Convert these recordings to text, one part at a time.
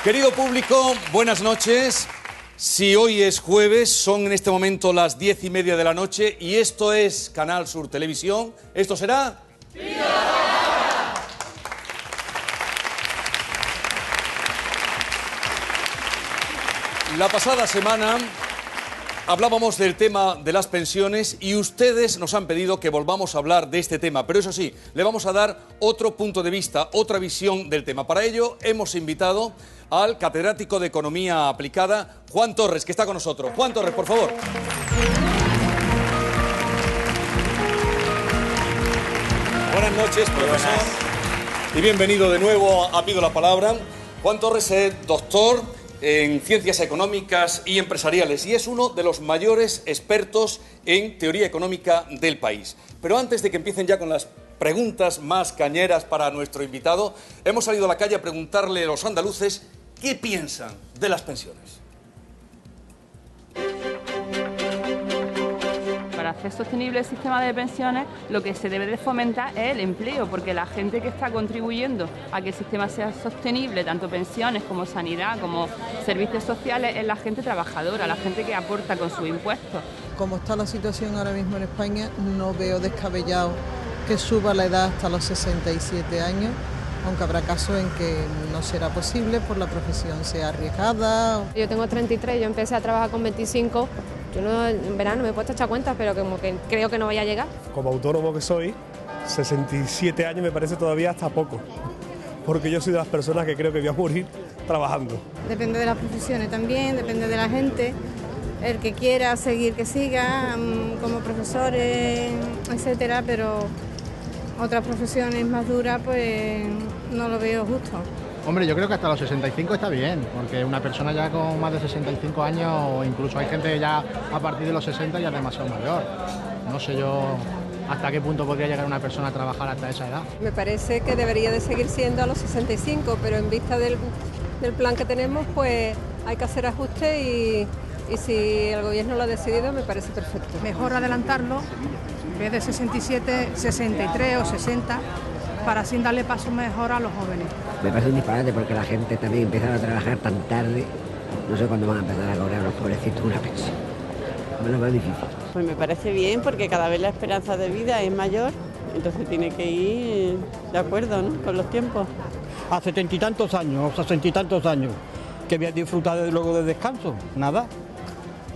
Querido público, buenas noches. Si hoy es jueves, son en este momento las 10:30 de la noche y esto es Canal Sur Televisión. Esto será... La pasada semana hablábamos del tema de las pensiones y ustedes nos han pedido que volvamos a hablar de este tema, pero eso sí, le vamos a dar otro punto de vista, otra visión del tema. Para ello hemos invitado al catedrático de Economía Aplicada, Juan Torres, que está con nosotros. Juan Torres, por favor. Buenas noches, profesor. Y bienvenido de nuevo a Pido la Palabra. Juan Torres es doctor en Ciencias Económicas y Empresariales y es uno de los mayores expertos en teoría económica del país. Pero antes de que empiecen ya con las preguntas más cañeras para nuestro invitado, hemos salido a la calle a preguntarle a los andaluces qué piensan de las pensiones. Para hacer sostenible el sistema de pensiones, lo que se debe de fomentar es el empleo, porque la gente que está contribuyendo a que el sistema sea sostenible, tanto pensiones como sanidad, como servicios sociales, es la gente trabajadora, la gente que aporta con sus impuestos. Como está la situación ahora mismo en España, no veo descabellado que suba la edad hasta los 67 años, aunque habrá casos en que no será posible por la profesión sea arriesgada. Yo tengo 33, yo empecé a trabajar con 25, yo no, en verano me he puesto a echar cuentas, pero como que creo que no vaya a llegar. Como autónomo que soy, 67 años me parece todavía hasta poco, porque yo soy de las personas que creo que voy a morir trabajando. Depende de las profesiones también, depende de la gente, el que quiera seguir que siga, como profesores, etcétera, pero otras profesiones más duras pues no lo veo justo. Hombre, yo creo que hasta los 65 está bien, porque una persona ya con más de 65 años, o incluso hay gente ya a partir de los 60 ya es demasiado mayor. No sé yo hasta qué punto podría llegar una persona a trabajar hasta esa edad. Me parece que debería de seguir siendo a los 65, pero en vista del plan que tenemos, pues hay que hacer ajustes y si el gobierno lo ha decidido, me parece perfecto. Mejor adelantarlo, en vez de 67, 63 o 60, para así darle paso mejor a los jóvenes. Me parece un disparate porque la gente también empieza a trabajar tan tarde, no sé cuándo van a empezar a cobrar los pobrecitos una pensión. Me lo veo difícil. Pues me parece bien porque cada vez la esperanza de vida es mayor, entonces tiene que ir de acuerdo, ¿no?, con los tiempos. A 70 y tantos años, o 60 y tantos años, que voy a disfrutar luego de descanso, nada.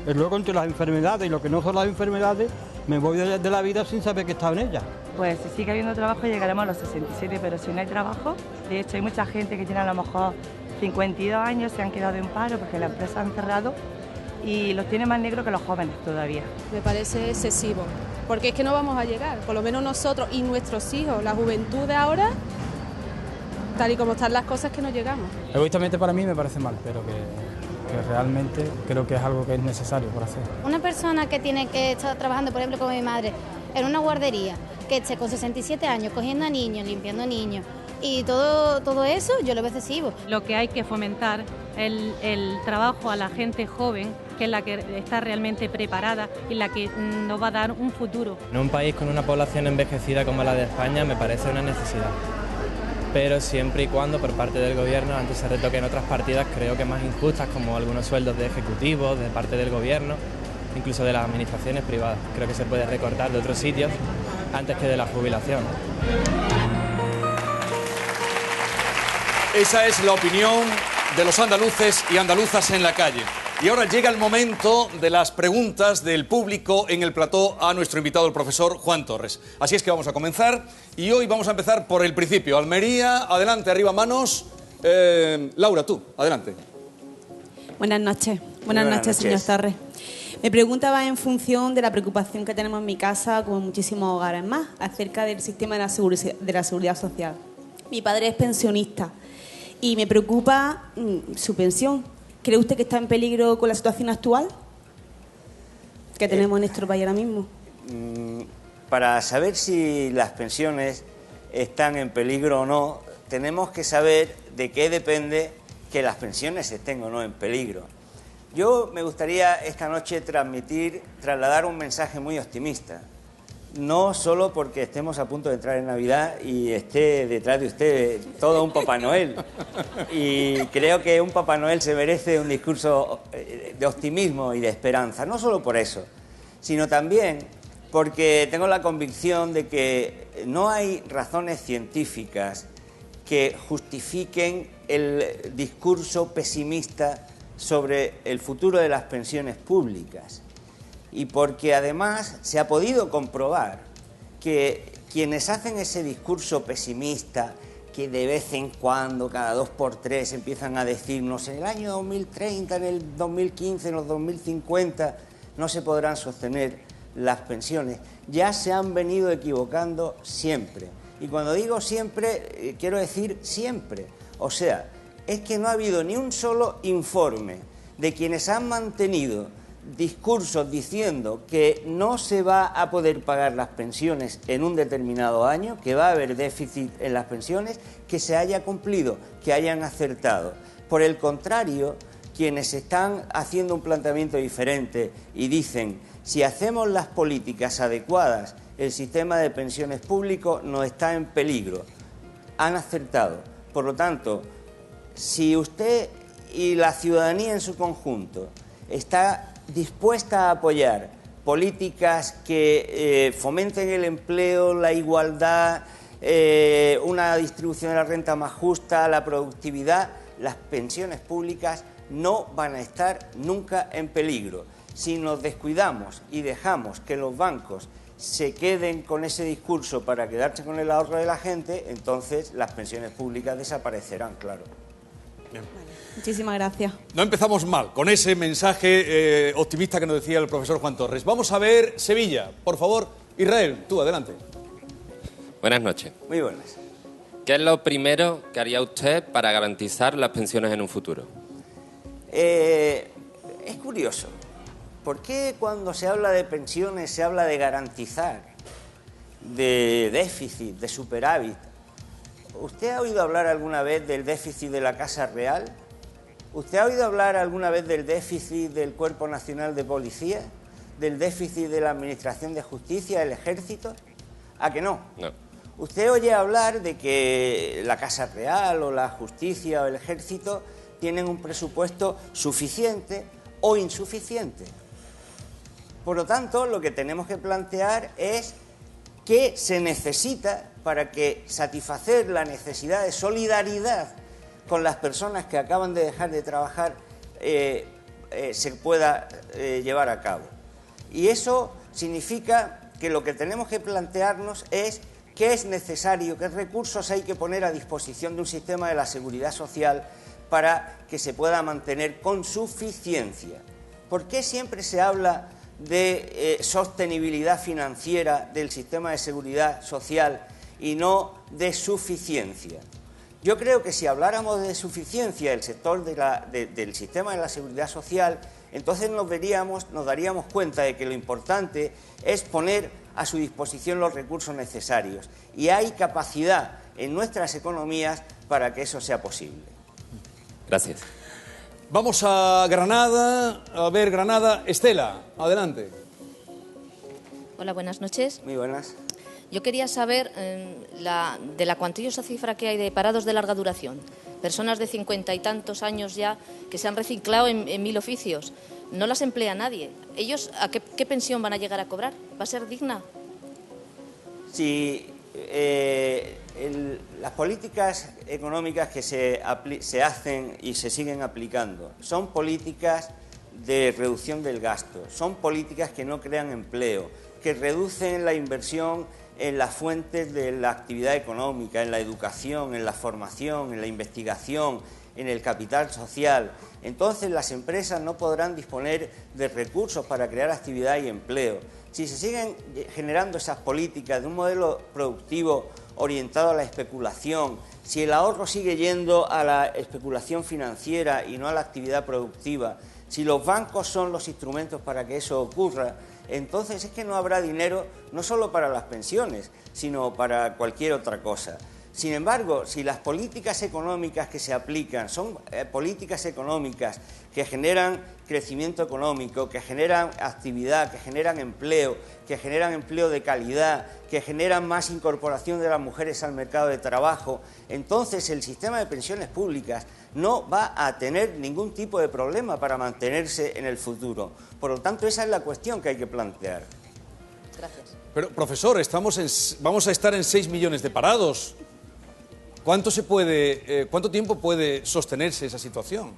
Es luego entre las enfermedades y lo que no son las enfermedades, me voy de la vida sin saber que he estado en ella. Pues si sigue habiendo trabajo llegaremos a los 67, pero si no hay trabajo, de hecho hay mucha gente que tiene a lo mejor 52 años, se han quedado en paro porque las empresas han cerrado y los tiene más negros que los jóvenes todavía. Me parece excesivo, porque es que no vamos a llegar, por lo menos nosotros y nuestros hijos, la juventud de ahora, tal y como están las cosas, que no llegamos. Egoístamente para mí me parece mal, pero que realmente creo que es algo que es necesario por hacer. Una persona que tiene que estar trabajando, por ejemplo, como mi madre, en una guardería, que esté con 67 años cogiendo a niños, limpiando niños y todo eso, yo lo veo excesivo. Lo que hay que fomentar es el trabajo a la gente joven, que es la que está realmente preparada y la que nos va a dar un futuro. En un país con una población envejecida como la de España me parece una necesidad, pero siempre y cuando por parte del gobierno antes se retoquen otras partidas creo que más injustas, como algunos sueldos de ejecutivos, de parte del gobierno, incluso de las administraciones privadas. Creo que se puede recortar de otros sitios antes que de la jubilación. Esa es la opinión de los andaluces y andaluzas en la calle. Y ahora llega el momento de las preguntas del público en el plató a nuestro invitado, el profesor Juan Torres. Así es que vamos a comenzar y hoy vamos a empezar por el principio. Almería, adelante, arriba manos. Laura, tú, adelante. Buenas noches. Buenas noches, señor Torres. Mi pregunta va en función de la preocupación que tenemos en mi casa, como en muchísimos hogares más, acerca del sistema de la seguridad social. Mi padre es pensionista y me preocupa su pensión. ¿Cree usted que está en peligro con la situación actual que tenemos en nuestro país ahora mismo? Para saber si las pensiones están en peligro o no, tenemos que saber de qué depende que las pensiones estén o no en peligro. Yo me gustaría esta noche trasladar un mensaje muy optimista. no solo porque estemos a punto de entrar en Navidad y esté detrás de usted todo un Papá Noel. Y creo que un Papá Noel se merece un discurso de optimismo y de esperanza, no solo por eso, sino también porque tengo la convicción de que no hay razones científicas que justifiquen el discurso pesimista sobre el futuro de las pensiones públicas. Y porque además se ha podido comprobar que quienes hacen ese discurso pesimista, que de vez en cuando, cada 2 por 3, empiezan a decirnos en el año 2030, en el 2015, en los 2050, no se podrán sostener las pensiones, ya se han venido equivocando siempre. Y cuando digo siempre, quiero decir siempre. O sea, es que no ha habido ni un solo informe de quienes han mantenido discursos diciendo que no se va a poder pagar las pensiones en un determinado año, que va a haber déficit en las pensiones, que se haya cumplido, que hayan acertado. Por el contrario, quienes están haciendo un planteamiento diferente y dicen, si hacemos las políticas adecuadas, el sistema de pensiones público no está en peligro, han acertado. Por lo tanto, si usted y la ciudadanía en su conjunto está dispuesta a apoyar políticas que fomenten el empleo, la igualdad, una distribución de la renta más justa, la productividad, las pensiones públicas no van a estar nunca en peligro. Si nos descuidamos y dejamos que los bancos se queden con ese discurso para quedarse con el ahorro de la gente, entonces las pensiones públicas desaparecerán, claro. Bien. Muchísimas gracias. No empezamos mal con ese mensaje optimista que nos decía el profesor Juan Torres. Vamos a ver Sevilla. Por favor, Israel, tú, adelante. Buenas noches. Muy buenas. ¿Qué es lo primero que haría usted para garantizar las pensiones en un futuro? Es curioso. ¿Por qué cuando se habla de pensiones se habla de garantizar, de déficit, de superávit? ¿Usted ha oído hablar alguna vez del déficit de la Casa Real? ¿Usted ha oído hablar alguna vez del déficit del Cuerpo Nacional de Policía? ¿Del déficit de la Administración de Justicia, del Ejército? ¿A que no? No. ¿Usted oye hablar de que la Casa Real o la Justicia o el Ejército tienen un presupuesto suficiente o insuficiente? Por lo tanto, lo que tenemos que plantear es qué se necesita para que satisfacer la necesidad de solidaridad con las personas que acaban de dejar de trabajar se pueda llevar a cabo. Y eso significa que lo que tenemos que plantearnos es qué es necesario, qué recursos hay que poner a disposición de un sistema de la seguridad social para que se pueda mantener con suficiencia. ¿Por qué siempre se habla de sostenibilidad financiera del sistema de seguridad social y no de suficiencia? Yo creo que si habláramos de suficiencia del sector del sistema de la seguridad social, entonces nos daríamos cuenta de que lo importante es poner a su disposición los recursos necesarios. Y hay capacidad en nuestras economías para que eso sea posible. Gracias. Vamos a Granada. A ver, Granada. Estela, adelante. Hola, buenas noches. Muy buenas. Yo quería saber de la cuantiosa cifra que hay de parados de larga duración. Personas de 50 y tantos años ya que se han reciclado en 1000 oficios. No las emplea nadie. ¿Ellos a qué pensión van a llegar a cobrar? ¿Va a ser digna? Sí, las políticas económicas que se hacen y se siguen aplicando son políticas de reducción del gasto, son políticas que no crean empleo, que reducen la inversión en las fuentes de la actividad económica, en la educación, en la formación, en la investigación, en el capital social. Entonces las empresas no podrán disponer de recursos para crear actividad y empleo. Si se siguen generando esas políticas de un modelo productivo orientado a la especulación, si el ahorro sigue yendo a la especulación financiera y no a la actividad productiva, si los bancos son los instrumentos para que eso ocurra, entonces es que no habrá dinero no solo para las pensiones, sino para cualquier otra cosa. Sin embargo, si las políticas económicas que se aplican son políticas económicas que generan crecimiento económico, que generan actividad, que generan empleo de calidad, que generan más incorporación de las mujeres al mercado de trabajo, entonces el sistema de pensiones públicas no va a tener ningún tipo de problema para mantenerse en el futuro. Por lo tanto, esa es la cuestión que hay que plantear. Gracias. Pero, profesor, vamos a estar en 6 millones de parados. ¿Cuánto tiempo puede sostenerse esa situación?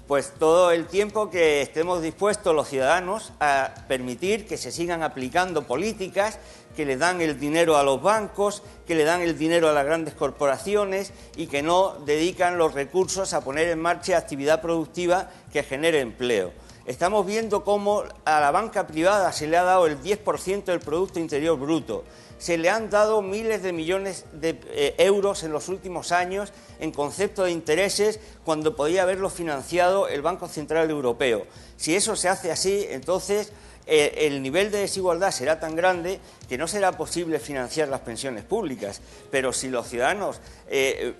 Pues todo el tiempo que estemos dispuestos los ciudadanos a permitir que se sigan aplicando políticas que le dan el dinero a los bancos, que le dan el dinero a las grandes corporaciones y que no dedican los recursos a poner en marcha actividad productiva que genere empleo. Estamos viendo cómo a la banca privada se le ha dado el 10% del Producto Interior Bruto. Se le han dado miles de millones de euros en los últimos años en concepto de intereses cuando podía haberlo financiado el Banco Central Europeo. Si eso se hace así, entonces el nivel de desigualdad será tan grande que no será posible financiar las pensiones públicas. Pero si los ciudadanos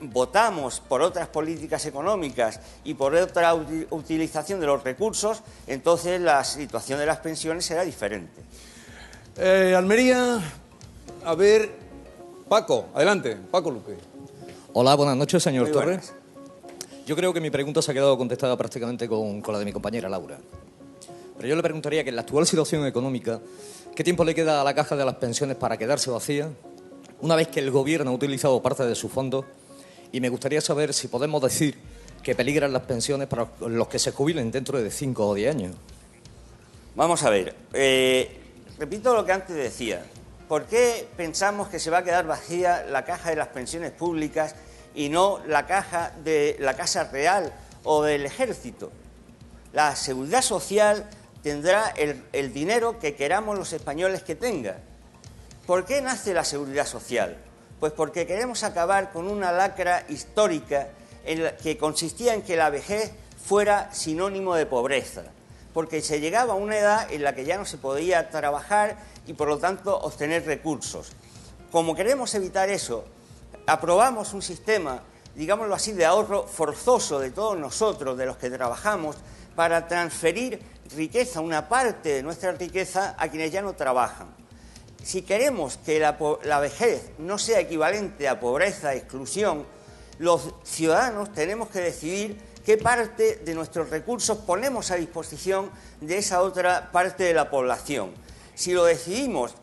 votamos por otras políticas económicas y por otra utilización de los recursos, entonces la situación de las pensiones será diferente. Almería, a ver, Paco, adelante, Paco Luque. Hola, buenas noches, señor Muy Torres. buenas. Yo creo que mi pregunta se ha quedado contestada prácticamente con la de mi compañera Laura. Pero yo le preguntaría que en la actual situación económica, ¿qué tiempo le queda a la caja de las pensiones para quedarse vacía una vez que el gobierno ha utilizado parte de sus fondos? Y me gustaría saber si podemos decir que peligran las pensiones para los que se jubilen dentro de 5 o 10 años. Vamos a ver, repito lo que antes decía. ¿Por qué pensamos que se va a quedar vacía la caja de las pensiones públicas y no la caja de la Casa Real o del Ejército? La Seguridad Social tendrá el dinero que queramos los españoles que tenga. ¿Por qué nace la Seguridad Social? Pues porque queremos acabar con una lacra histórica que consistía en que la vejez fuera sinónimo de pobreza, porque se llegaba a una edad en la que ya no se podía trabajar y por lo tanto obtener recursos. Como queremos evitar eso, aprobamos un sistema, digámoslo así, de ahorro forzoso de todos nosotros, de los que trabajamos, para transferir riqueza, una parte de nuestra riqueza, a quienes ya no trabajan. Si queremos que la vejez no sea equivalente a pobreza, exclusión, los ciudadanos tenemos que decidir qué parte de nuestros recursos ponemos a disposición de esa otra parte de la población. Si lo decidimos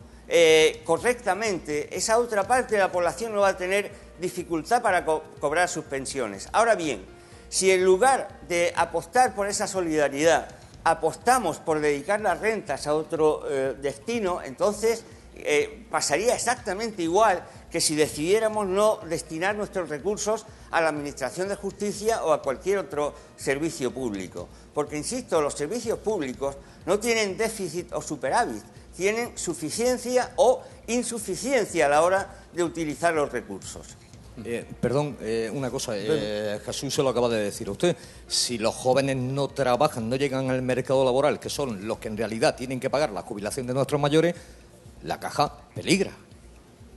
correctamente, esa otra parte de la población no va a tener dificultad para cobrar sus pensiones. Ahora bien, si en lugar de apostar por esa solidaridad, apostamos por dedicar las rentas a otro destino, entonces pasaría exactamente igual que si decidiéramos no destinar nuestros recursos a la Administración de Justicia o a cualquier otro servicio público. Porque, insisto, los servicios públicos no tienen déficit o superávit, tienen suficiencia o insuficiencia a la hora de utilizar los recursos. Perdón, una cosa, Jesús se lo acaba de decir a usted. Si los jóvenes no trabajan, no llegan al mercado laboral, que son los que en realidad tienen que pagar la jubilación de nuestros mayores, la caja peligra.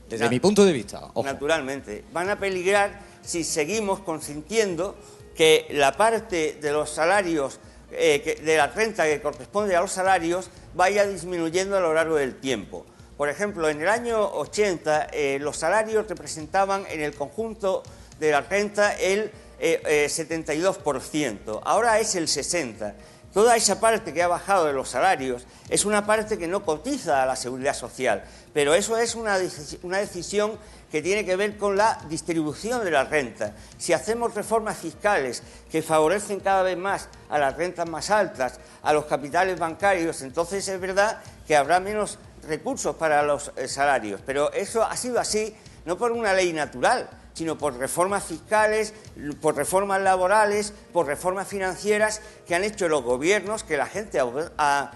Desde mi punto de vista. Ojo. Naturalmente. Van a peligrar si seguimos consintiendo que la parte de los salarios, de la renta que corresponde a los salarios, vaya disminuyendo a lo largo del tiempo. Por ejemplo, en el año 80 los salarios representaban en el conjunto de la renta el 72%, ahora es el 60%. Toda esa parte que ha bajado de los salarios es una parte que no cotiza a la Seguridad Social, pero eso es una decisión que tiene que ver con la distribución de la renta. Si hacemos reformas fiscales que favorecen cada vez más a las rentas más altas, a los capitales bancarios, entonces es verdad que habrá menos recursos para los salarios, pero eso ha sido así no por una ley natural, sino por reformas fiscales, por reformas laborales, por reformas financieras que han hecho los gobiernos que la gente ha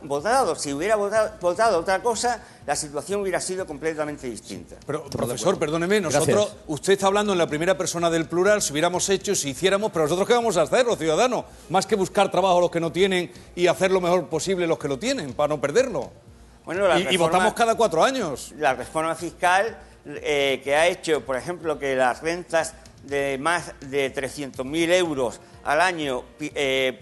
votado. Si hubiera votado otra cosa, la situación hubiera sido completamente distinta. Pero, profesor, perdóneme, nosotros, usted está hablando en la primera persona del plural, si hubiéramos hecho, si hiciéramos, pero nosotros ¿qué vamos a hacer, los ciudadanos? Más que buscar trabajo a los que no tienen y hacer lo mejor posible los que lo tienen, para no perderlo. Bueno, y votamos cada 4 años. La reforma fiscal que ha hecho, por ejemplo, que las rentas de más de 300.000 euros al año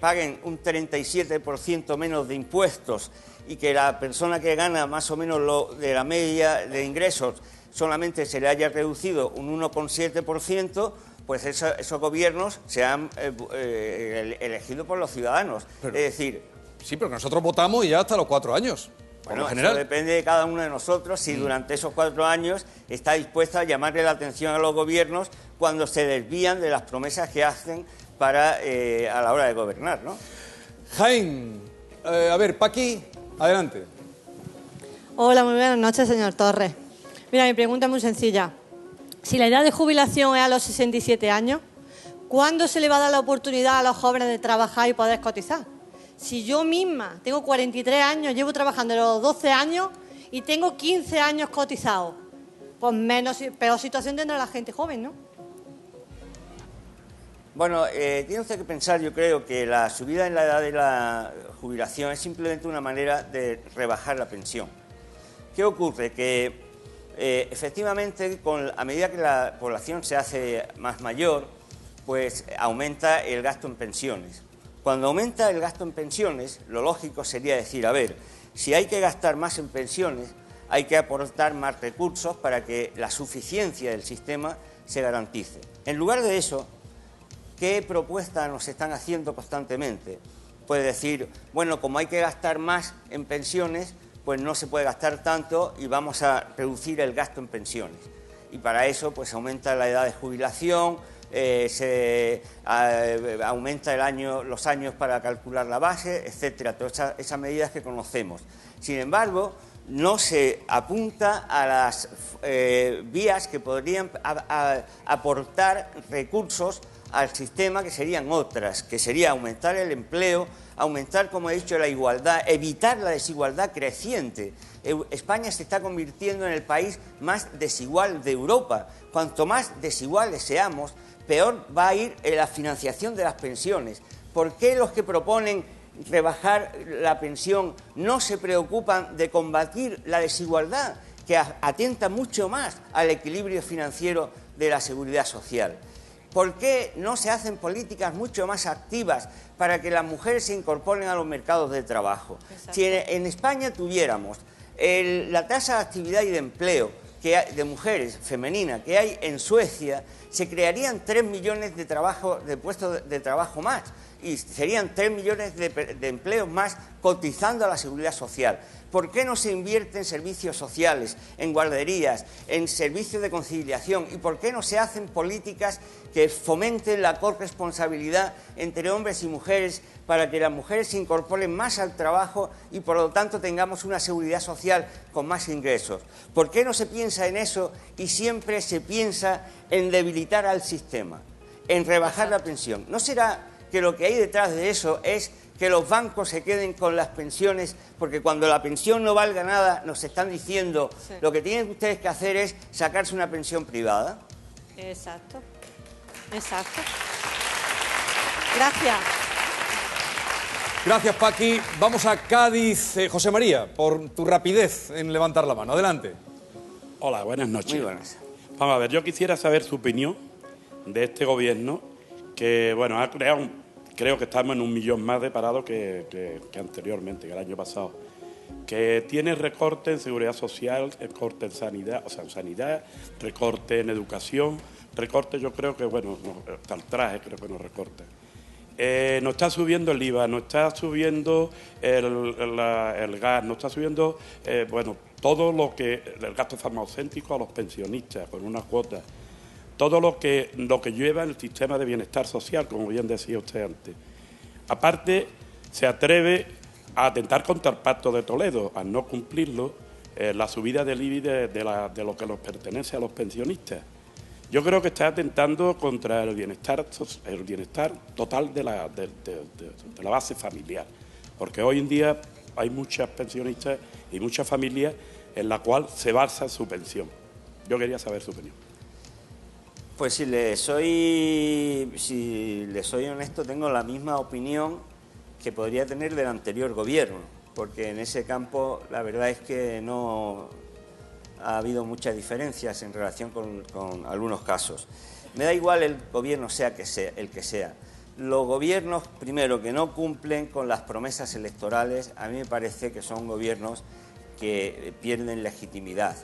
paguen un 37% menos de impuestos y que la persona que gana más o menos lo de la media de ingresos solamente se le haya reducido un 1,7%, pues esos gobiernos se han elegido por los ciudadanos. Pero, es decir... Sí, pero nosotros votamos y ya hasta los 4 años. Bueno, general. eso depende de cada uno de nosotros si durante esos 4 años está dispuesto a llamarle la atención a los gobiernos cuando se desvían de las promesas que hacen para a la hora de gobernar, ¿no? Jaime, a ver, Paqui, adelante. Hola, muy buenas noches, señor Torres. Mira, mi pregunta es muy sencilla. Si la edad de jubilación es a los 67 años, ¿cuándo se le va a dar la oportunidad a los jóvenes de trabajar y poder cotizar? Si yo misma tengo 43 años, llevo trabajando los 12 años y tengo 15 años cotizados, pues peor situación tendrá la gente joven, ¿no? Bueno, tiene usted que pensar, yo creo, que la subida en la edad de la jubilación es simplemente una manera de rebajar la pensión. ¿Qué ocurre? Que efectivamente, a medida que la población se hace más mayor, pues aumenta el gasto en pensiones. Cuando aumenta el gasto en pensiones, lo lógico sería decir, a ver, si hay que gastar más en pensiones, hay que aportar más recursos para que la suficiencia del sistema se garantice. En lugar de eso, ¿qué propuestas nos están haciendo constantemente? Puede decir, bueno, como hay que gastar más en pensiones, pues no se puede gastar tanto y vamos a reducir el gasto en pensiones. Y para eso, pues aumenta la edad de jubilación, aumenta los años para calcular la base, etcétera, todas esas medidas que conocemos. Sin embargo, no se apunta a las vías que podrían aportar recursos al sistema, que serían otras, que sería aumentar el empleo, aumentar, como he dicho, la igualdad, evitar la desigualdad creciente. España se está convirtiendo en el país más desigual de Europa. Cuanto más desiguales seamos, peor va a ir la financiación de las pensiones. ¿Por qué los que proponen rebajar la pensión no se preocupan de combatir la desigualdad, que atenta mucho más al equilibrio financiero de la seguridad social? ¿Por qué no se hacen políticas mucho más activas para que las mujeres se incorporen a los mercados de trabajo? Exacto. Si en España tuviéramos la tasa de actividad y de empleo de mujeres femeninas que hay en Suecia, se crearían 3 millones de puestos de trabajo más y serían 3 millones de empleos más cotizando a la seguridad social. ¿Por qué no se invierte en servicios sociales, en guarderías, en servicios de conciliación? ¿Y por qué no se hacen políticas que fomenten la corresponsabilidad entre hombres y mujeres para que las mujeres se incorporen más al trabajo y por lo tanto tengamos una seguridad social con más ingresos? ¿Por qué no se piensa en eso y siempre se piensa en debilitar al sistema, en rebajar la pensión? ¿No será que lo que hay detrás de eso es que los bancos se queden con las pensiones, porque cuando la pensión no valga nada, nos están diciendo, sí, lo que tienen ustedes que hacer es sacarse una pensión privada? Exacto, exacto. Gracias. Gracias, Paqui. Vamos a Cádiz. José María, por tu rapidez en levantar la mano. Adelante. Hola, buenas noches. Muy buenas. Vamos a ver, yo quisiera saber su opinión de este gobierno que, bueno, ha creado creo que estamos en 1 millón más de parados que anteriormente, que el año pasado, que tiene recorte en seguridad social, recorte en sanidad, recorte en educación, recorte yo creo que, bueno, hasta el traje creo que no recorta. Nos está subiendo el IVA, nos está subiendo el gas, nos está subiendo, bueno, todo lo que, el gasto farmacéutico a los pensionistas, con una cuota. Todo lo que lleva el sistema de bienestar social, como bien decía usted antes. Aparte, se atreve a atentar contra el Pacto de Toledo, al no cumplirlo, la subida del IBI de lo que nos pertenece a los pensionistas. Yo creo que está atentando contra el bienestar total de la base familiar, porque hoy en día hay muchas pensionistas y muchas familias en la cual se basa su pensión. Yo quería saber su opinión. Pues si le soy honesto, tengo la misma opinión que podría tener del anterior gobierno, porque en ese campo la verdad es que no ha habido muchas diferencias en relación con algunos casos. Me da igual el gobierno sea el que sea. Los gobiernos, primero, que no cumplen con las promesas electorales, a mí me parece que son gobiernos que pierden legitimidad.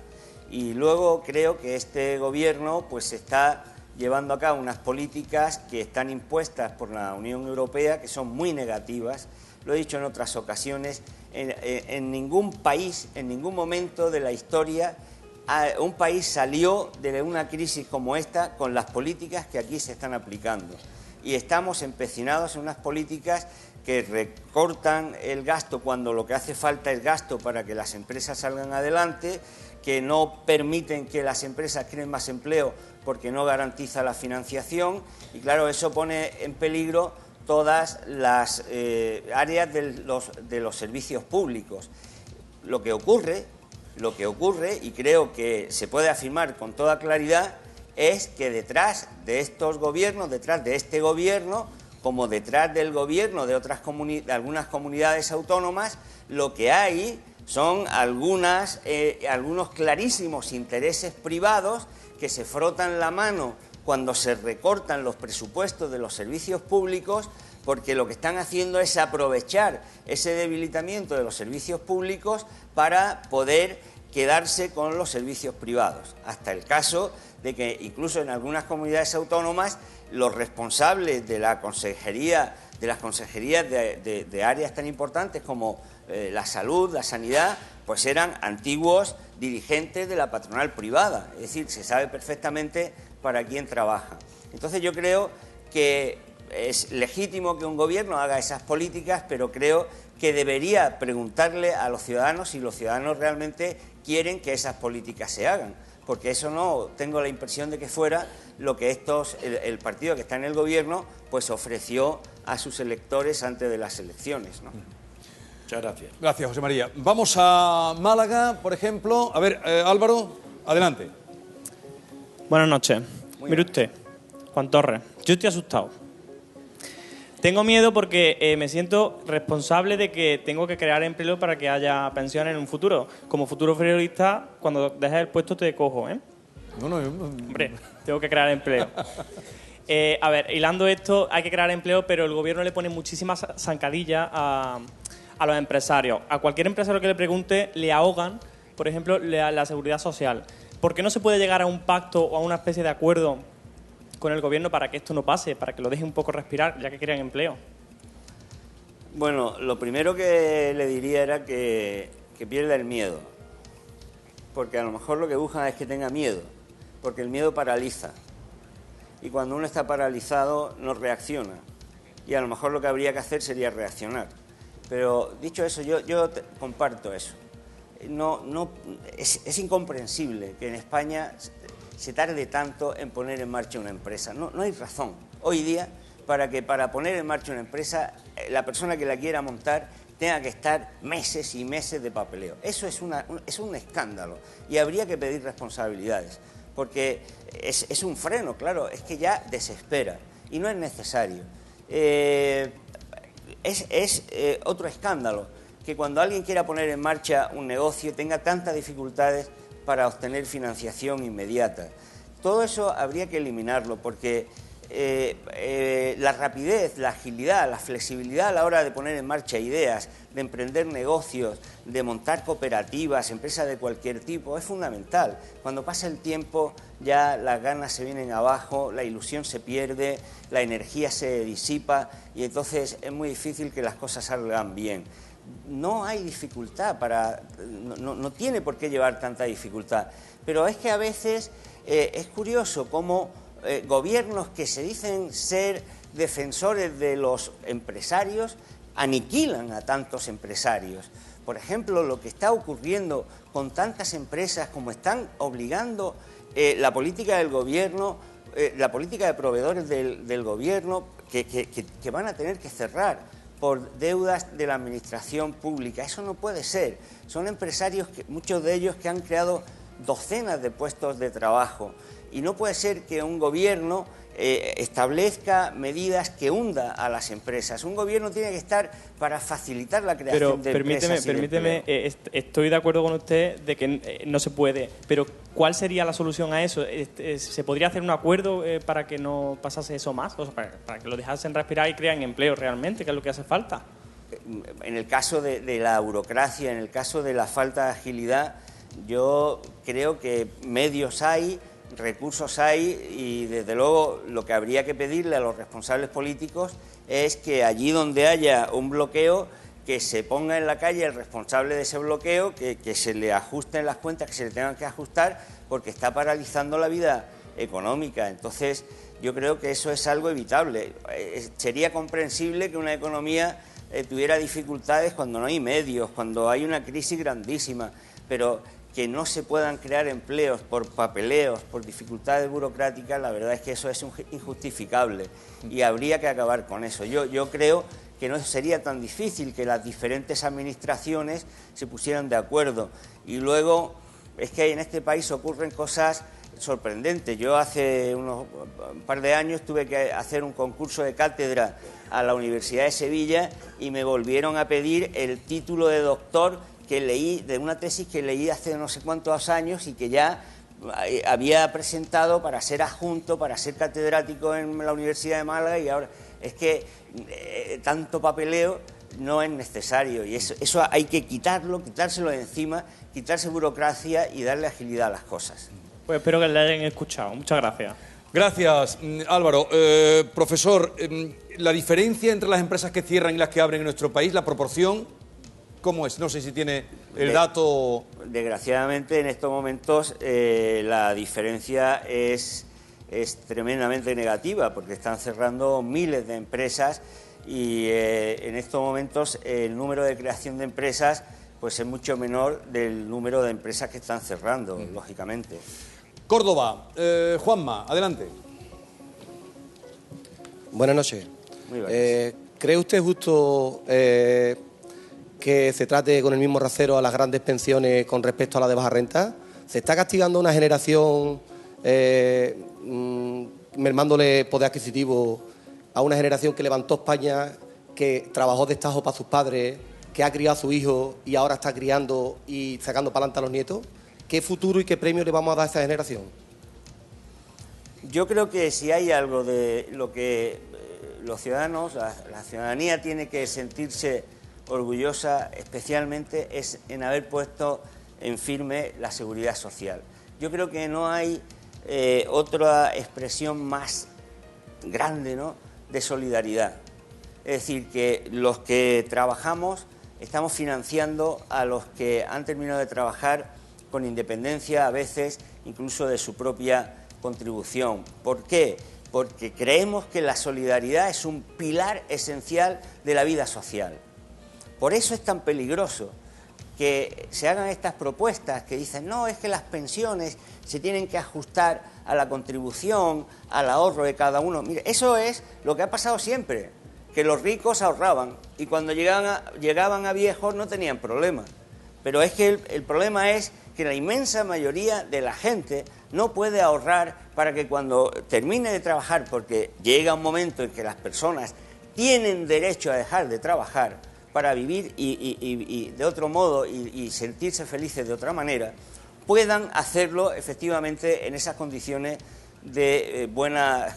Y luego creo que este gobierno pues está llevando a cabo unas políticas que están impuestas por la Unión Europea, que son muy negativas. Lo he dicho en otras ocasiones, en ningún país, en ningún momento de la historia, un país salió de una crisis como esta con las políticas que aquí se están aplicando. Y estamos empecinados en unas políticas que recortan el gasto cuando lo que hace falta es gasto para que las empresas salgan adelante, que no permiten que las empresas creen más empleo porque no garantiza la financiación, y claro, eso pone en peligro todas las áreas de los servicios públicos. Lo que ocurre, y creo que se puede afirmar con toda claridad, es que detrás de estos gobiernos, detrás de este gobierno, como detrás del gobierno de algunas comunidades autónomas, lo que hay son algunos clarísimos intereses privados que se frotan la mano cuando se recortan los presupuestos de los servicios públicos, porque lo que están haciendo es aprovechar ese debilitamiento de los servicios públicos para poder quedarse con los servicios privados, hasta el caso de que incluso en algunas comunidades autónomas los responsables de las consejerías de áreas tan importantes como la salud, la sanidad, pues eran antiguos dirigentes de la patronal privada, es decir, se sabe perfectamente para quién trabaja. Entonces yo creo que es legítimo que un gobierno haga esas políticas, pero creo que debería preguntarle a los ciudadanos si los ciudadanos realmente quieren que esas políticas se hagan, porque eso no tengo la impresión de que fuera lo que el partido que está en el gobierno pues ofreció a sus electores antes de las elecciones, ¿no? Muchas gracias. Gracias, José María. Vamos a Málaga, por ejemplo. A ver, Álvaro, adelante. Buenas noches. Mire usted, Juan Torres, yo estoy asustado. Tengo miedo porque me siento responsable de que tengo que crear empleo para que haya pensiones en un futuro. Como futuro periodista, cuando dejes el puesto te cojo, ¿eh? No. Hombre, tengo que crear empleo. A ver, hilando esto, hay que crear empleo, pero el gobierno le pone muchísimas zancadillas a los empresarios. A cualquier empresario que le pregunte, le ahogan, por ejemplo, la seguridad social. ¿Por qué no se puede llegar a un pacto o a una especie de acuerdo con el gobierno para que esto no pase, para que lo deje un poco respirar, ya que crean empleo? Bueno, lo primero que le diría era que pierda el miedo, porque a lo mejor lo que buscan es que tenga miedo, porque el miedo paraliza, y cuando uno está paralizado no reacciona, y a lo mejor lo que habría que hacer sería reaccionar. Pero dicho eso, yo comparto eso. Es incomprensible que en España se tarde tanto en poner en marcha una empresa. No hay razón hoy día para poner en marcha una empresa, la persona que la quiera montar tenga que estar meses y meses de papeleo. Eso es un escándalo y habría que pedir responsabilidades, porque es un freno, claro, es que ya desespera y no es necesario. Es otro escándalo que cuando alguien quiera poner en marcha un negocio tenga tantas dificultades para obtener financiación inmediata. Todo eso habría que eliminarlo porque la rapidez, la agilidad, la flexibilidad a la hora de poner en marcha ideas, de emprender negocios, de montar cooperativas, empresas de cualquier tipo, es fundamental. Cuando pasa el tiempo ya las ganas se vienen abajo, la ilusión se pierde, la energía se disipa y entonces es muy difícil que las cosas salgan bien. No hay dificultad no tiene por qué llevar tanta dificultad, pero es que a veces es curioso cómo gobiernos que se dicen ser defensores de los empresarios aniquilan a tantos empresarios. Por ejemplo, lo que está ocurriendo con tantas empresas, como están obligando la política del gobierno, la política de proveedores del gobierno, que van a tener que cerrar por deudas de la administración pública. Eso no puede ser. Son empresarios, muchos de ellos, que han creado docenas de puestos de trabajo. Y no puede ser que un gobierno establezca medidas que hunda a las empresas. Un gobierno tiene que estar para facilitar la creación de empresas. Permíteme, estoy de acuerdo con usted de que no se puede, pero ¿cuál sería la solución a eso? ¿Se podría hacer un acuerdo para que no pasase eso más? O sea, para que lo dejasen respirar y crean empleo realmente, que es lo que hace falta. En el caso de la burocracia, en el caso de la falta de agilidad, yo creo que medios hay, recursos hay, y desde luego lo que habría que pedirle a los responsables políticos es que allí donde haya un bloqueo, que se ponga en la calle el responsable de ese bloqueo, que se le ajusten las cuentas que se le tengan que ajustar, porque está paralizando la vida económica. Entonces, yo creo que eso es algo evitable. Sería comprensible que una economía tuviera dificultades cuando no hay medios, cuando hay una crisis grandísima, pero que no se puedan crear empleos por papeleos, por dificultades burocráticas, la verdad es que eso es injustificable y habría que acabar con eso. Yo creo que no sería tan difícil que las diferentes administraciones se pusieran de acuerdo. Y luego es que en este país ocurren cosas sorprendentes. Yo hace un par de años tuve que hacer un concurso de cátedra a la Universidad de Sevilla y me volvieron a pedir el título de doctor que leí, de una tesis que leí hace no sé cuántos años y que ya había presentado para ser adjunto, para ser catedrático en la Universidad de Málaga, y ahora es que tanto papeleo no es necesario y eso hay que quitárselo de encima, quitarse burocracia y darle agilidad a las cosas. Pues espero que le hayan escuchado. Muchas gracias. Gracias, Álvaro. Profesor, la diferencia entre las empresas que cierran y las que abren en nuestro país, la proporción, ¿cómo es? No sé si tiene el dato. Desgraciadamente, en estos momentos la diferencia es tremendamente negativa, porque están cerrando miles de empresas y en estos momentos el número de creación de empresas pues es mucho menor del número de empresas que están cerrando, lógicamente. Córdoba, Juanma, adelante. Buenas noches. Muy buenas. ¿Cree usted justo que se trate con el mismo rasero a las grandes pensiones con respecto a la de baja renta? ¿Se está castigando a una generación mermándole poder adquisitivo a una generación que levantó España, que trabajó de estajo para sus padres, que ha criado a su hijo y ahora está criando y sacando para adelante a los nietos? ¿Qué futuro y qué premio le vamos a dar a esa generación? Yo creo que si hay algo de lo que los ciudadanos, la ciudadanía tiene que sentirse orgullosa especialmente es en haber puesto en firme la seguridad social. Yo creo que no hay otra expresión más grande, ¿no?, de solidaridad. Es decir, que los que trabajamos estamos financiando a los que han terminado de trabajar con independencia, a veces incluso de su propia contribución. ¿Por qué? Porque creemos que la solidaridad es un pilar esencial de la vida social. Por eso es tan peligroso que se hagan estas propuestas que dicen, no, es que las pensiones se tienen que ajustar a la contribución, al ahorro de cada uno. Mire, eso es lo que ha pasado siempre, que los ricos ahorraban y cuando llegaban a viejos no tenían problemas. Pero es que el problema es que la inmensa mayoría de la gente no puede ahorrar para que cuando termine de trabajar, porque llega un momento en que las personas tienen derecho a dejar de trabajar para vivir y de otro modo y sentirse felices de otra manera, puedan hacerlo efectivamente en esas condiciones de buena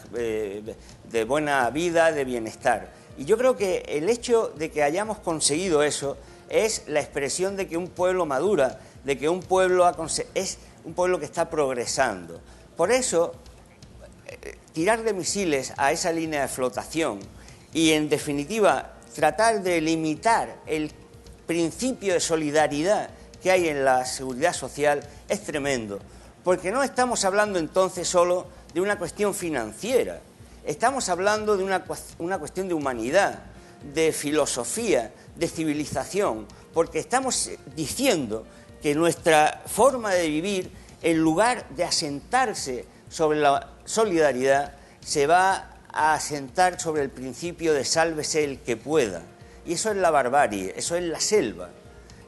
vida, de bienestar. Y yo creo que el hecho de que hayamos conseguido eso es la expresión de que un pueblo madura, de que un pueblo es un pueblo que está progresando. Por eso, tirar de misiles a esa línea de flotación y, en definitiva, tratar de limitar el principio de solidaridad que hay en la seguridad social es tremendo, porque no estamos hablando entonces solo de una cuestión financiera, estamos hablando de una cuestión de humanidad, de filosofía, de civilización, porque estamos diciendo que nuestra forma de vivir, en lugar de asentarse sobre la solidaridad, se va a asentar sobre el principio de sálvese el que pueda. Y eso es la barbarie, eso es la selva.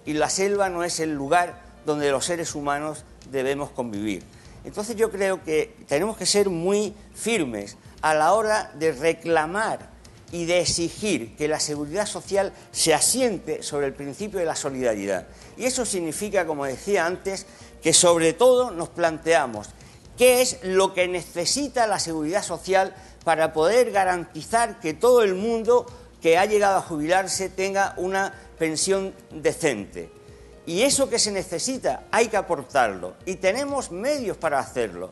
Y la selva no es el lugar donde los seres humanos debemos convivir. Entonces yo creo que tenemos que ser muy firmes a la hora de reclamar y de exigir que la seguridad social se asiente sobre el principio de la solidaridad. Y eso significa, como decía antes, que sobre todo nos planteamos qué es lo que necesita la seguridad social para poder garantizar que todo el mundo que ha llegado a jubilarse tenga una pensión decente. Y eso que se necesita hay que aportarlo y tenemos medios para hacerlo.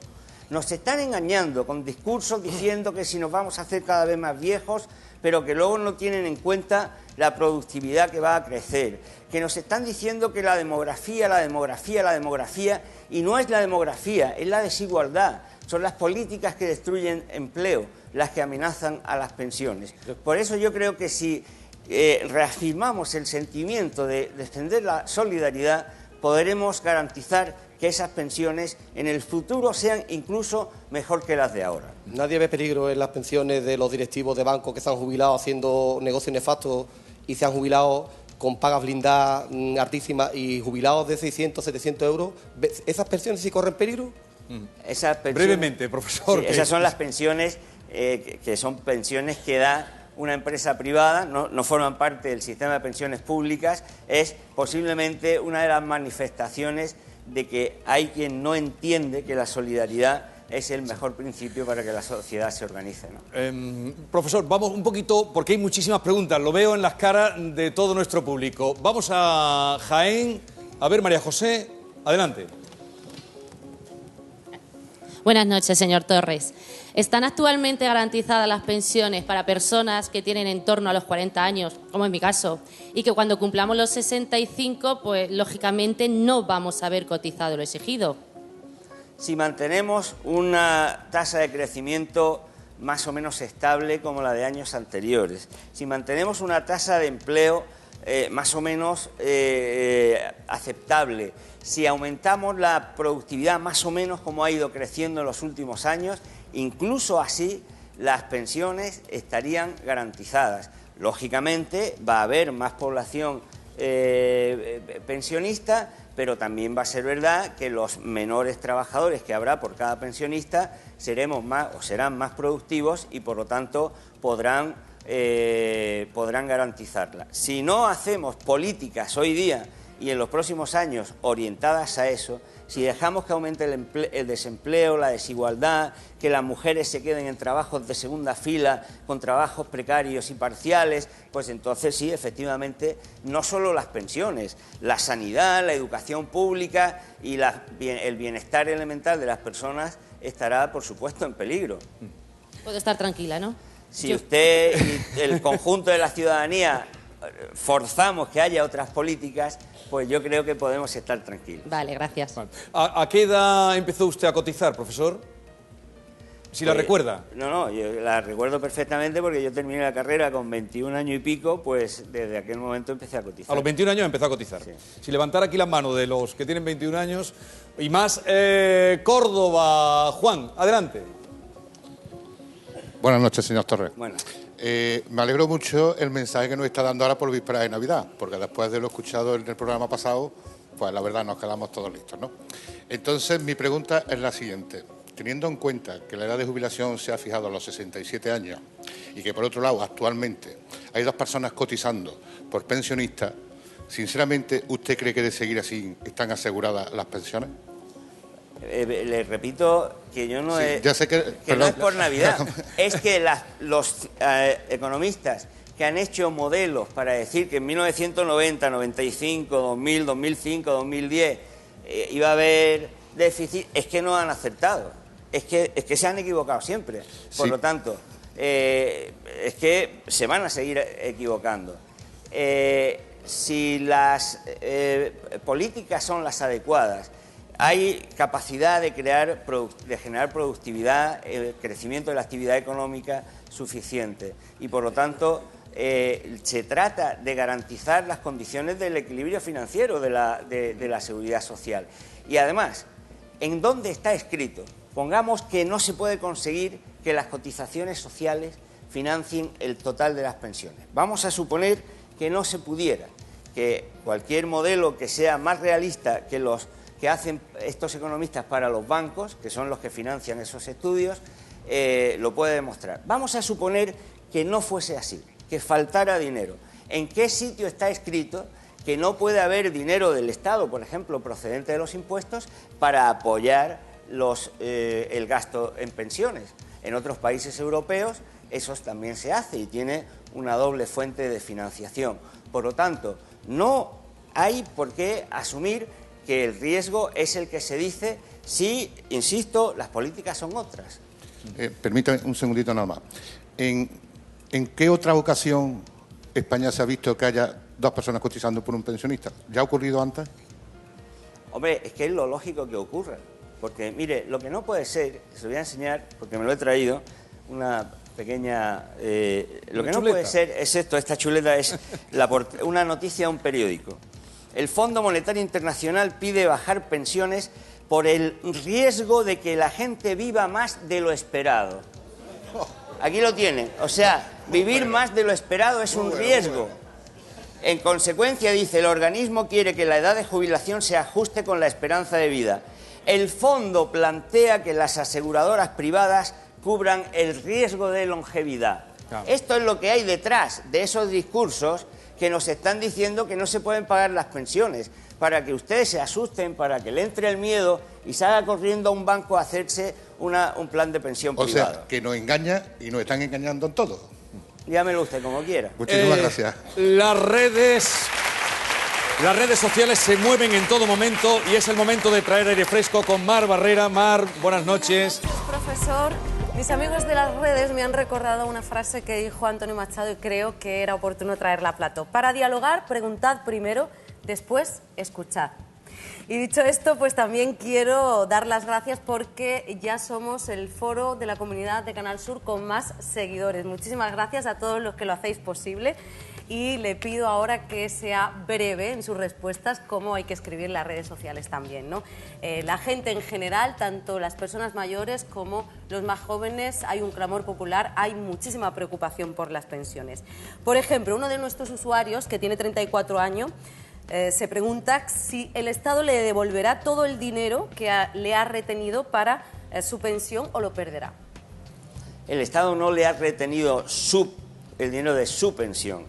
Nos están engañando con discursos diciendo que si nos vamos a hacer cada vez más viejos, pero que luego no tienen en cuenta la productividad que va a crecer, que nos están diciendo que la demografía, y no es la demografía, es la desigualdad, son las políticas que destruyen empleo, las que amenazan a las pensiones. Por eso yo creo que si reafirmamos el sentimiento de defender la solidaridad, podremos garantizar que esas pensiones en el futuro sean incluso mejor que las de ahora. ¿Nadie ve peligro en las pensiones de los directivos de bancos que se han jubilado haciendo negocios nefastos y se han jubilado con pagas blindadas altísimas y jubilados de 600, 700 euros? ¿Esas pensiones sí corren peligro? Esas pensiones, brevemente, profesor. Sí, esas son las pensiones que son pensiones que da una empresa privada, no forman parte del sistema de pensiones públicas. Es posiblemente una de las manifestaciones de que hay quien no entiende que la solidaridad es el mejor principio para que la sociedad se organice, ¿no? Profesor, vamos un poquito, porque hay muchísimas preguntas, lo veo en las caras de todo nuestro público. Vamos a Jaén. A ver, María José, adelante. Buenas noches, señor Torres. ¿Están actualmente garantizadas las pensiones para personas que tienen en torno a los 40 años, como en mi caso, y que cuando cumplamos los 65, pues lógicamente no vamos a haber cotizado lo exigido? Si mantenemos una tasa de crecimiento más o menos estable como la de años anteriores, si mantenemos una tasa de empleo más o menos aceptable, si aumentamos la productividad más o menos como ha ido creciendo en los últimos años, incluso así las pensiones estarían garantizadas. Lógicamente va a haber más población pensionista, pero también va a ser verdad que los menores trabajadores que habrá por cada pensionista serán más productivos y por lo tanto podrán garantizarla. Si no hacemos políticas hoy día y en los próximos años orientadas a eso, si dejamos que aumente el desempleo, la desigualdad, que las mujeres se queden en trabajos de segunda fila, con trabajos precarios y parciales, pues entonces sí, efectivamente, no solo las pensiones, la sanidad, la educación pública y el bienestar elemental de las personas estará, por supuesto, en peligro. Puedo estar tranquila, ¿no? Si usted y el conjunto de la ciudadanía forzamos que haya otras políticas, pues yo creo que podemos estar tranquilos. Vale, gracias. Vale. ¿A qué edad empezó usted a cotizar, profesor? Si la recuerda. No, yo la recuerdo perfectamente porque yo terminé la carrera con 21 años y pico, pues desde aquel momento empecé a cotizar. A los 21 años empezó a cotizar. Sí. Si levantara aquí las manos de los que tienen 21 años y más, Córdoba, Juan, adelante. Buenas noches, señor Torres. Buenas. Me alegro mucho el mensaje que nos está dando ahora por vísperas de Navidad, porque después de lo escuchado en el programa pasado, pues la verdad nos quedamos todos listos, ¿no? Entonces, mi pregunta es la siguiente. Teniendo en cuenta que la edad de jubilación se ha fijado a los 67 años y que, por otro lado, actualmente hay 2 personas cotizando por pensionistas, sinceramente, ¿usted cree que de seguir así están aseguradas las pensiones? Le repito que yo no, sí, ya sé que no es por Navidad, es que los economistas que han hecho modelos para decir que en 1990, 95, 2000, 2005, 2010 iba a haber déficit, es que no han acertado, es que se han equivocado siempre. Por lo tanto, es que se van a seguir equivocando. Si las políticas son las adecuadas, hay capacidad de generar productividad, crecimiento de la actividad económica suficiente y, por lo tanto, se trata de garantizar las condiciones del equilibrio financiero de la seguridad social. Y, además, ¿en dónde está escrito? Pongamos que no se puede conseguir que las cotizaciones sociales financien el total de las pensiones. Vamos a suponer que no se pudiera, que cualquier modelo que sea más realista que los que hacen estos economistas para los bancos, que son los que financian esos estudios, lo puede demostrar. Vamos a suponer que no fuese así, que faltara dinero. ¿En qué sitio está escrito que no puede haber dinero del Estado, por ejemplo, procedente de los impuestos, para apoyar el gasto en pensiones? En otros países europeos eso también se hace y tiene una doble fuente de financiación. Por lo tanto, no hay por qué asumir que el riesgo es el que se dice si, insisto, las políticas son otras. Permítame un segundito nada más. ¿En qué otra ocasión España se ha visto que haya dos personas cotizando por un pensionista? ¿Ya ha ocurrido antes? Hombre, es que es lo lógico que ocurra. Porque, mire, lo que no puede ser, se lo voy a enseñar, porque me lo he traído, una pequeña... lo que no puede ser es esto, esta chuleta es una noticia de un periódico. El Fondo Monetario Internacional pide bajar pensiones por el riesgo de que la gente viva más de lo esperado. Aquí lo tienen. O sea, vivir más de lo esperado es un riesgo. En consecuencia, dice, el organismo quiere que la edad de jubilación se ajuste con la esperanza de vida. El fondo plantea que las aseguradoras privadas cubran el riesgo de longevidad. Claro. Esto es lo que hay detrás de esos discursos que nos están diciendo que no se pueden pagar las pensiones, para que ustedes se asusten, para que le entre el miedo y salga corriendo a un banco a hacerse un plan de pensión privado. O sea, que nos engaña y nos están engañando en todo. Llámelo usted como quiera. Muchísimas gracias. Las redes sociales se mueven en todo momento y es el momento de traer aire fresco con Mar Barrera. Mar, buenas noches. Profesor, mis amigos de las redes me han recordado una frase que dijo Antonio Machado y creo que era oportuno traerla a plato. Para dialogar, preguntad primero, después escuchad. Y dicho esto, pues también quiero dar las gracias porque ya somos el foro de la comunidad de Canal Sur con más seguidores. Muchísimas gracias a todos los que lo hacéis posible y le pido ahora que sea breve en sus respuestas, como hay que escribir en las redes sociales también, ¿no? La gente en general, tanto las personas mayores como los más jóvenes, hay un clamor popular, hay muchísima preocupación por las pensiones. Por ejemplo, uno de nuestros usuarios, que tiene 34 años, se pregunta si el Estado le devolverá todo el dinero que le ha retenido para su pensión o lo perderá. El Estado no le ha retenido el dinero de su pensión.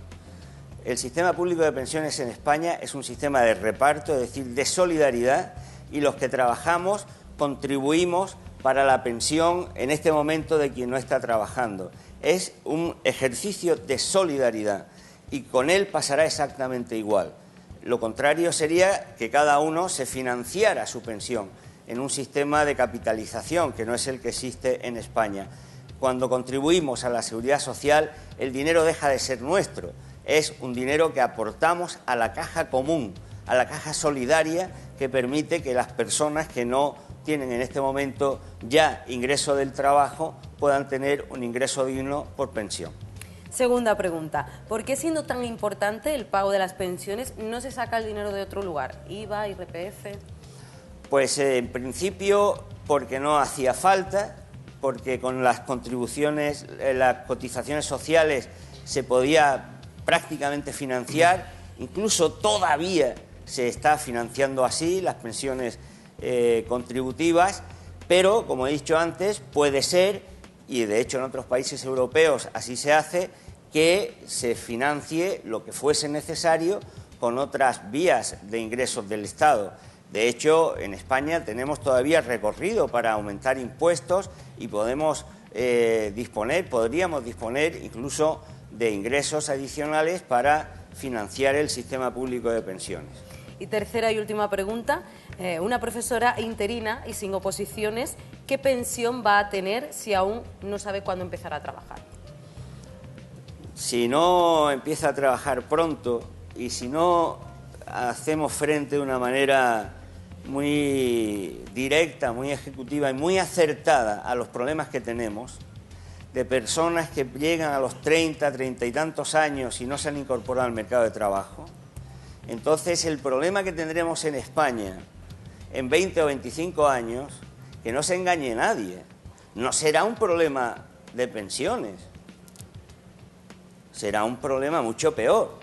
El sistema público de pensiones en España es un sistema de reparto, es decir, de solidaridad, y los que trabajamos contribuimos para la pensión en este momento de quien no está trabajando. Es un ejercicio de solidaridad y con él pasará exactamente igual. Lo contrario sería que cada uno se financiara su pensión en un sistema de capitalización que no es el que existe en España. Cuando contribuimos a la seguridad social, el dinero deja de ser nuestro. Es un dinero que aportamos a la caja común, a la caja solidaria que permite que las personas que no tienen en este momento ya ingreso del trabajo puedan tener un ingreso digno por pensión. Segunda pregunta, ¿por qué siendo tan importante el pago de las pensiones no se saca el dinero de otro lugar? ¿IVA, IRPF? Pues en principio porque no hacía falta, porque con las contribuciones, las cotizaciones sociales se podía prácticamente financiar, incluso todavía se está financiando así las pensiones contributivas, pero como he dicho antes, puede ser, y de hecho en otros países europeos así se hace, que se financie lo que fuese necesario con otras vías de ingresos del Estado. De hecho, en España tenemos todavía recorrido para aumentar impuestos y podríamos disponer incluso de ingresos adicionales para financiar el sistema público de pensiones. Y tercera y última pregunta, una profesora interina y sin oposiciones, ¿qué pensión va a tener si aún no sabe cuándo empezará a trabajar? Si no empieza a trabajar pronto y si no hacemos frente de una manera muy directa, muy ejecutiva y muy acertada a los problemas que tenemos, de personas que llegan a los 30, 30 y tantos años y no se han incorporado al mercado de trabajo, entonces el problema que tendremos en España en 20 o 25 años, que no se engañe nadie, no será un problema de pensiones, será un problema mucho peor,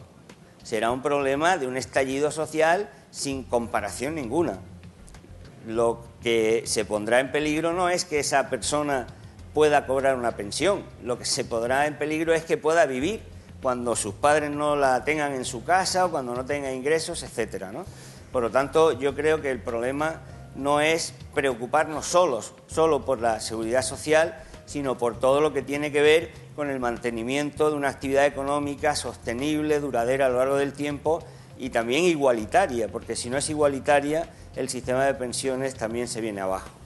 será un problema de un estallido social sin comparación ninguna. Lo que se pondrá en peligro no es que esa persona pueda cobrar una pensión. Lo que se pondrá en peligro es que pueda vivir cuando sus padres no la tengan en su casa o cuando no tenga ingresos, etcétera, ¿no? Por lo tanto, yo creo que el problema no es preocuparnos solo por la seguridad social, sino por todo lo que tiene que ver con el mantenimiento de una actividad económica sostenible, duradera a lo largo del tiempo y también igualitaria, porque si no es igualitaria, el sistema de pensiones también se viene abajo.